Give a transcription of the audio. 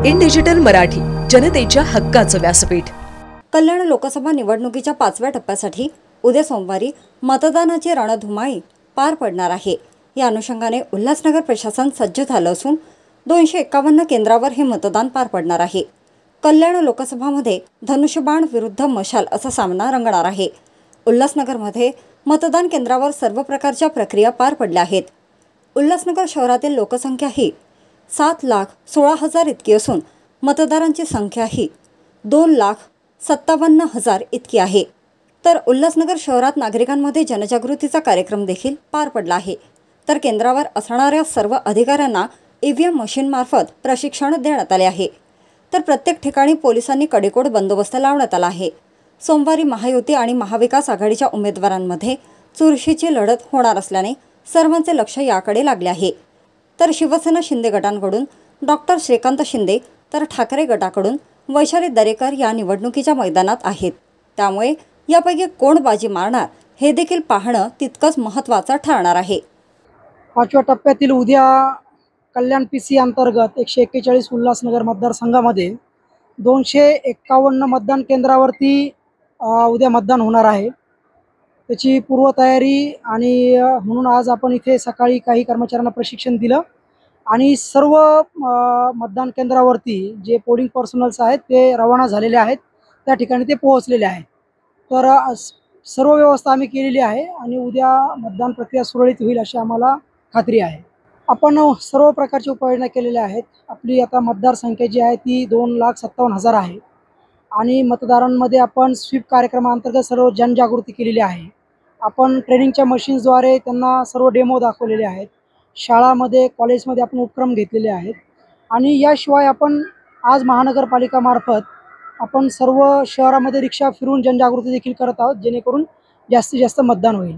In digital Marathi, जनतेच्या हक्काचं व्यासपीठ। कल्याण लोकसभा निवडणुकीच्या 5व्या टप्प्यासाठी उद्या सोमवारी मतदानाची रणधुमाळी पार पडणार आहे। या अनुषंगाने उल्हासनगर प्रशासन सज्ज झालं असून 251 केंद्रावर हे मतदान पार पडणार आहे। कल्याण लोकसभामध्ये धनुष्यबाण विरुद्ध मशाल असा सामना रंगणार आहे। उल्हासनगरमध्ये मतदान केंद्रावर सर्व प्रकारच्या प्रक्रिया पार पडल्या आहेत। उल्हासनगर शहरातील लोकसंख्या ही 7,16,000 इतकी असून मतदारांची संख्या ही 2,57,000 इतकी आहे। तर उल्हासनगर शहरात नागरिकांमध्ये जनजागृतीचा कार्यक्रम देखील पार पडला आहे। तर केंद्रावर असणाऱ्या सर्व अधिकाऱ्यांना ईव्हीएम मशीनमार्फत प्रशिक्षण देण्यात आले आहे। तर प्रत्येक ठिकाणी पोलिसांनी कडेकोट बंदोबस्त लावण्यात आला आहे। सोमवारी महायुती आणि महाविकास आघाडीच्या उमेदवारांमध्ये चुरशीची लढत होणार असल्याने सर्वांचे लक्ष याकडे लागले आहे। तर शिवसेना शिंदे गटांकडून डॉक्टर श्रीकांत शिंदे तर ठाकरे गटाकडून वैशाली दरेकर या निवडणुकीच्या मैदानात आहेत। त्यामुळे यापैकी कोण बाजी मारणार हे देखील पाहणं तितकंच महत्त्वाचं ठरणार आहे। 5व्या टप्प्यातील उद्या कल्याण पीसी अंतर्गत 141 उल्हासनगर मतदारसंघामध्ये 251 मतदान केंद्रावरती उद्या मतदान होणार आहे। त्याची पूर्वतयारी आणि म्हणून आज आपण इथे सकाळी काही कर्मचाऱ्यांना प्रशिक्षण दिलं आणि सर्व मतदान केंद्रावरती जे पोलिंग पर्सनल्स आहेत ते रवाना झालेले आहेत, त्या ठिकाणी ते पोहोचलेले आहेत। तर सर्व व्यवस्था आम्ही केलेली आहे आणि उद्या मतदान प्रक्रिया सुरळीत होईल अशी आम्हाला खात्री आहे। आपण सर्व प्रकारच्या उपाययोजना केलेल्या आहेत। आपली आता मतदारसंख्या जी आहे ती 2,57,000 आहे आणि मतदारांमध्ये आपण स्वीप कार्यक्रमाअंतर्गत सर्व जनजागृती केलेली आहे। आपण ट्रेनिंगच्या मशीन्सद्वारे त्यांना सर्व डेमो दाखवलेले आहेत। शाळामध्ये कॉलेजमध्ये आपण उपक्रम घेतलेले आहेत आणि याशिवाय आपण आज महानगरपालिकामार्फत आपण सर्व शहरामध्ये रिक्षा फिरून जनजागृती देखील करत आहोत, जेणेकरून जास्तीत जास्त मतदान होईल।